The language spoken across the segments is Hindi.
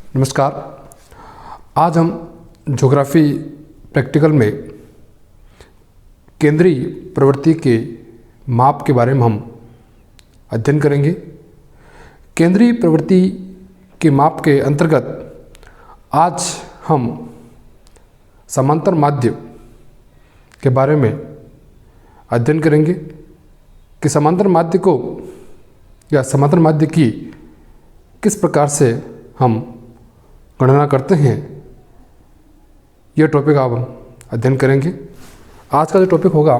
नमस्कार। आज हम ज्योग्राफी प्रैक्टिकल में केंद्रीय प्रवृत्ति के माप के बारे में हम अध्ययन करेंगे। केंद्रीय प्रवृत्ति के माप के अंतर्गत आज हम समांतर माध्य के बारे में अध्ययन करेंगे कि समांतर माध्य को या समांतर माध्य की किस प्रकार से हम गणना करते हैं, यह टॉपिक आप हम अध्ययन करेंगे। आज का जो टॉपिक होगा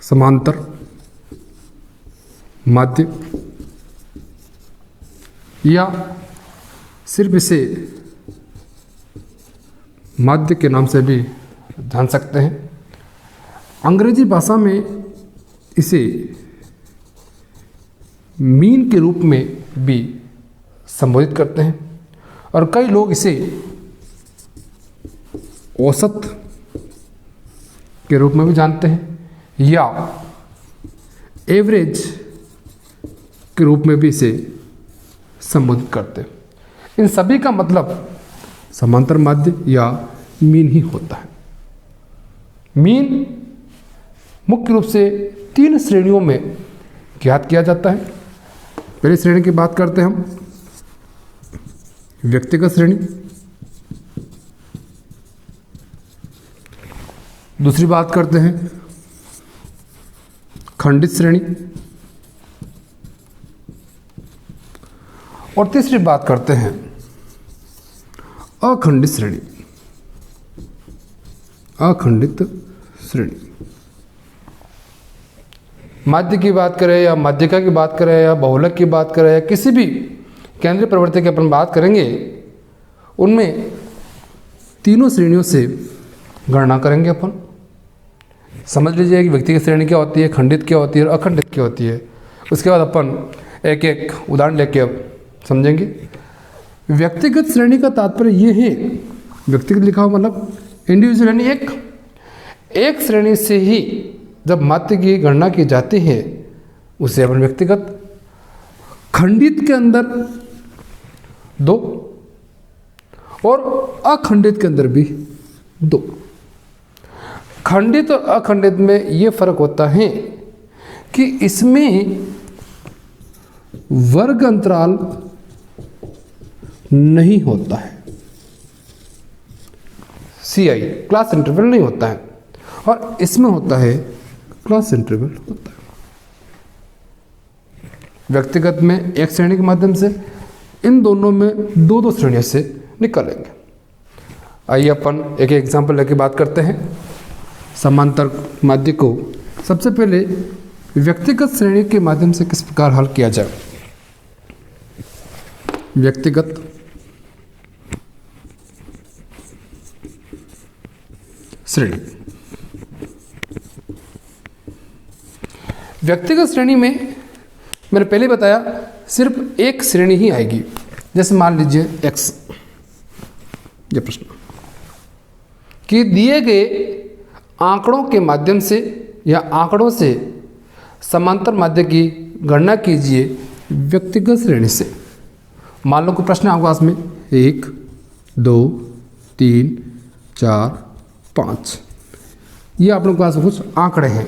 समांतर माध्य, या सिर्फ इसे माध्य के नाम से भी जान सकते हैं। अंग्रेजी भाषा में इसे मीन के रूप में भी संबोधित करते हैं और कई लोग इसे औसत के रूप में भी जानते हैं या एवरेज के रूप में भी इसे संबोधित करते हैं। इन सभी का मतलब समांतर माध्य या मीन ही होता है। मीन मुख्य रूप से 3 श्रेणियों में ज्ञात किया जाता है। पहली श्रेणी की बात करते हैं हम व्यक्तिगत श्रेणी, दूसरी बात करते हैं खंडित श्रेणी, और तीसरी बात करते हैं अखंडित श्रेणी। अखंडित श्रेणी माध्य की बात करें या माध्यिका की बात करें या बहुलक की बात करें या किसी भी केंद्रीय प्रवृत्ति की अपन बात करेंगे, उनमें तीनों श्रेणियों से गणना करेंगे अपन। समझ लीजिए कि व्यक्तिगत श्रेणी क्या होती है, खंडित क्या होती है और अखंडित क्या होती है। उसके बाद अपन एक एक उदाहरण लेके अब समझेंगे। व्यक्तिगत श्रेणी का तात्पर्य ये है, व्यक्तिगत लिखा हुआ मतलब इंडिविजुअल, यानी एक श्रेणी से ही जब माध्य की गणना की जाती है उसे अपन व्यक्तिगत। खंडित के अंदर 2 और अखंडित के अंदर भी 2। खंडित और अखंडित में ये फर्क होता है कि इसमें वर्ग अंतराल नहीं होता है, CI क्लास इंटरवल नहीं होता है, और इसमें होता है क्लास इंटरवल होता है। व्यक्तिगत में एक श्रेणी के माध्यम से, इन दोनों में 2-2 श्रेणियों से निकालेंगे। आइए अपन एक एग्जाम्पल लेके बात करते हैं समांतर माध्य को। सबसे पहले व्यक्तिगत श्रेणी के माध्यम से किस प्रकार हल किया जाए। व्यक्तिगत श्रेणी, व्यक्तिगत श्रेणी में मैंने पहले बताया सिर्फ एक श्रेणी ही आएगी। जैसे मान लीजिए x, ये प्रश्न कि दिए गए आंकड़ों के माध्यम से या आंकड़ों से समांतर माध्य की गणना कीजिए व्यक्तिगत श्रेणी से। मान लो कि प्रश्न आपके पास में 1, 2, 3, 4, 5, ये आप लोगों के पास कुछ आंकड़े हैं।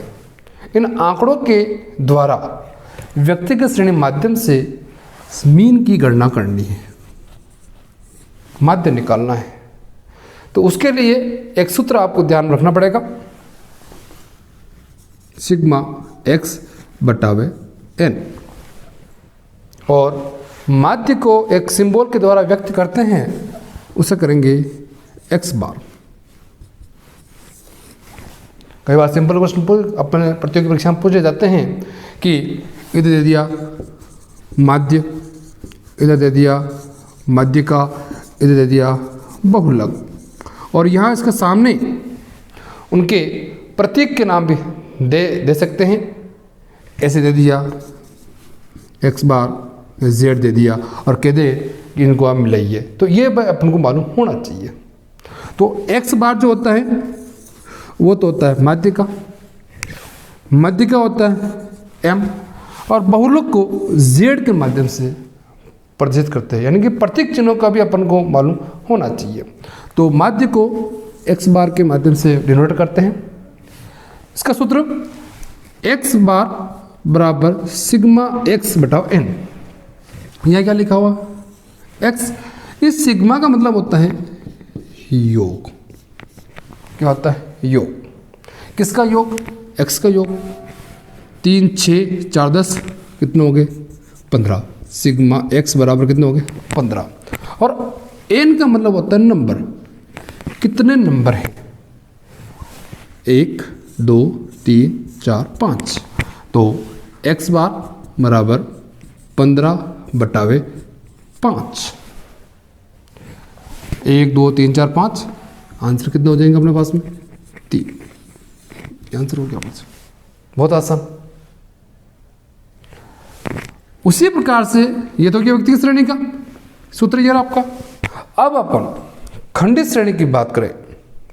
इन आंकड़ों के द्वारा व्यक्तिगत श्रेणी माध्यम से मीन की गणना करनी है, माध्य निकालना है। तो उसके लिए एक सूत्र आपको ध्यान रखना पड़ेगा, सिग्मा x बटावे n, और माध्य को एक सिंबल के द्वारा व्यक्त करते हैं, उसे करेंगे x बार। कई बार सिंपल क्वेश्चन अपने प्रतियोगी परीक्षा में पूछे जाते हैं कि इधर दे दिया माध्य, इधर दे दिया माध्यिका, इधर दे दिया बहुलक, और यहाँ इसके सामने उनके प्रतीक के नाम भी दे सकते हैं। ऐसे दे दिया x बार, z दे दिया और कह दे कि इनको आप मिलाइए, तो ये अपन को मालूम होना चाहिए। तो x बार जो होता है वो तो होता है माध्यिका, माध्यिका होता है m, और बहुलक को z के माध्यम से प्रदर्शित करते हैं, यानी कि प्रतीक चिन्हों का भी अपन को मालूम होना चाहिए। तो माध्य को x बार के माध्यम से डिनोट करते हैं। इसका सूत्र x बार बराबर सिग्मा x बटाव n। यहाँ क्या लिखा हुआ x, इस सिग्मा का मतलब होता है योग। क्या होता है? योग। किसका योग? x का योग। 3 6 4 10 कितने हो गए? 15। सिग्मा x बराबर कितने हो गए? 15। और n का मतलब होता है नंबर। कितने नंबर हैं? 1 2 3 4 5। तो x बार बराबर 15 बटावे 5। 1 2 3 4 5। आंसर कितने हो जाएंगे अपने पास में? 3। आंसर हो गया आपसे, बहुत आसान। उसी प्रकार से ये तो क्या व्यक्तिगत श्रेणी का सूत्र ये आपका। अब अपन खंडित श्रेणी की बात करें,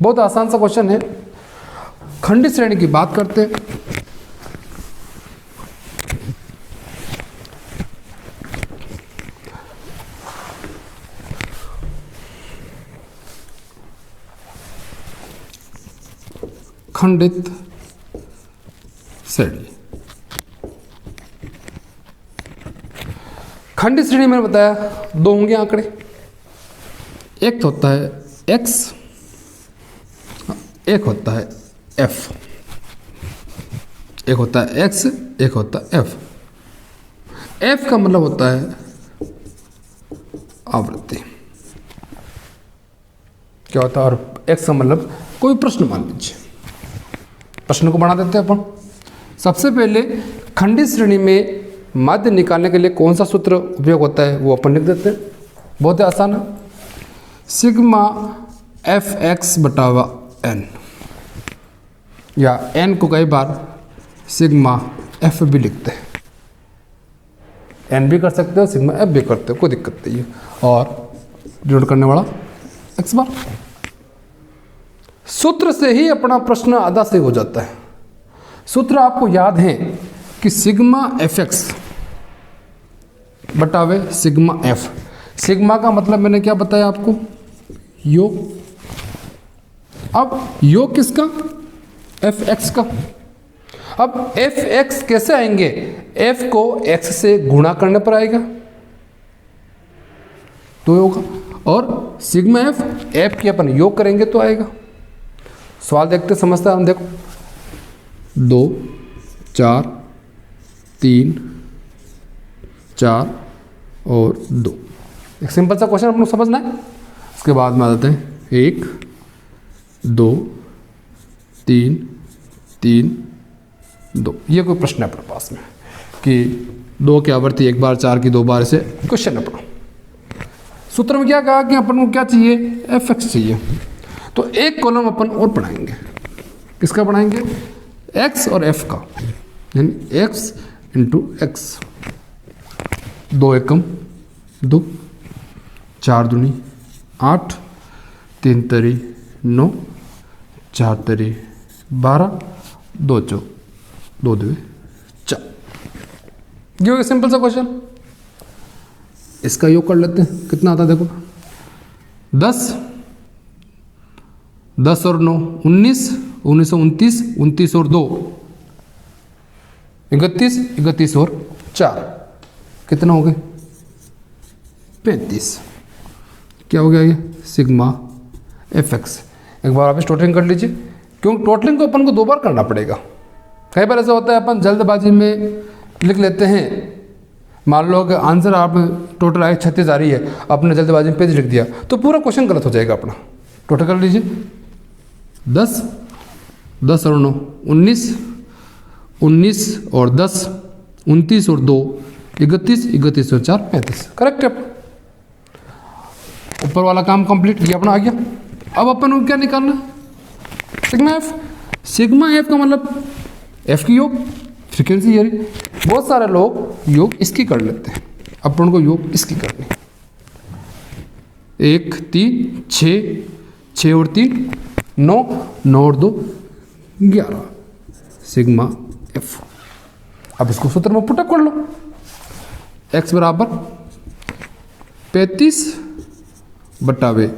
बहुत आसान सा क्वेश्चन है। खंडित श्रेणी की बात करते हैं। खंडित श्रेणी, खंडित श्रेणी मैंने बताया दो होंगे आंकड़े। एक तो होता है x, एक होता है f। एक होता है x, एक होता है f। f का मतलब होता है आवृत्ति। क्या होता है? और x का मतलब कोई प्रश्न मान लीजिए। प्रश्न को बना देते हैं अपन। सबसे पहले खंडित श्रेणी में माध्य निकालने के लिए कौन सा सूत्र उपयोग होता है वो अपन लिख देते हैं। बहुत ही आसान है। सिग्मा एफ एक्स बटावा एन, या एन को कई बार सिग्मा एफ भी लिखते हैं। एन भी कर सकते हो, सिग्मा एफ भी करते हो, कोई दिक्कत नहीं है। और डिनोट करने वाला एक्स बार। सूत्र से ही अपना प्रश्न आधा सही हो जाता है। सूत्र आपको याद है कि सिग्मा एफ एक्स बटावे सिग्मा एफ। सिग्मा का मतलब मैंने क्या बताया आपको? योग। अब योग किसका? एफ एक्स का। अब एफ एक्स कैसे आएंगे? एफ को एक्स से गुणा करने पर आएगा तो होगा, और सिग्मा एफ, एफ की अपन योग करेंगे तो आएगा। सवाल देखते समझते हम। देखो 2 4 3 4 और 2, एक सिंपल सा क्वेश्चन आपको समझना है। इसके बाद में आ जाते हैं 1 2 3 3 2। ये कोई प्रश्न है अपने पास में कि 2 की आवृत्ति 1 बार, 4 की 2 बार, से क्वेश्चन है अपना। सूत्र में क्या कहा कि अपन को क्या चाहिए? एफ एक्स चाहिए। तो एक कॉलम अपन और पढ़ाएंगे। किसका पढ़ाएंगे? एक्स और एफ का, यानी एक्स इंटू एक्स। 2 एकम 2, 4 दूनी 8, 3 तरी 9, 4 तरी 12, 2 चौक 2 2 4। ये हो गया सिंपल सा क्वेश्चन। इसका योग कर लेते हैं। कितना आता है देखो? 10 10 और 9 19, 19 29, 29 और 2 31, 31 और 4 कितना हो गए? 35। क्या हो गया ये? Sigma F x. एक बार आप टोटलिंग कर लीजिए, क्योंकि टोटलिंग को अपन को 2 बार करना पड़ेगा। कई बार ऐसा होता है अपन जल्दबाजी में लिख लेते हैं। मान लो कि आंसर आप टोटल आए 36 आ रही है, आपने जल्दबाजी में पेज लिख दिया तो पूरा क्वेश्चन गलत हो जाएगा अपना। टोटल कर लीजिए। 10 10 और 9 19, 19 और 10 29 और 2 31, 31 और 4 35। करेक्ट है। ऊपर वाला काम कंप्लीट, ये अपना आ गया। अब अपन को क्या निकालना? Sigma F. सिग्मा एफ का मतलब एफ की योग, फ्रीक्वेंसी है। बहुत सारे लोग योग इसकी कर लेते हैं, अपन को योग इसकी करनी। 1 3 6, 6 और 3 9, 9 और 2 11 सिग्मा एफ। अब इसको सूत्र में पुटअप कर लो। x बराबर 35/11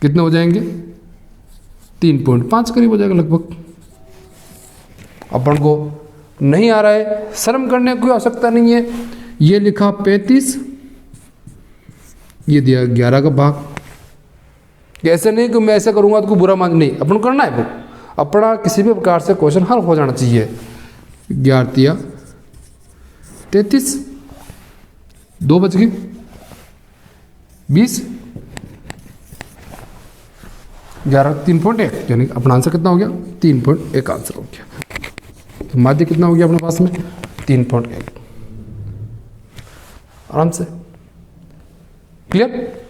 कितने हो जाएंगे? 3.5 करीब हो जाएगा लगभग। अपन को नहीं आ रहा है, शर्म करने की कोई आवश्यकता नहीं है। ये लिखा 35, ये दिया 11 का भाग। ऐसे नहीं कि मैं ऐसे करूंगा तो कोई बुरा मान, नहीं, अपन करना है वो अपना, किसी भी प्रकार से क्वेश्चन हल हो जाना चाहिए। 11 33, 2 बच गए 20, 11 3.1, यानी अपना आंसर कितना हो गया? 3.1 आंसर हो गया। तो माध्य कितना हो गया अपने पास में? 3.1। आराम से क्लियर।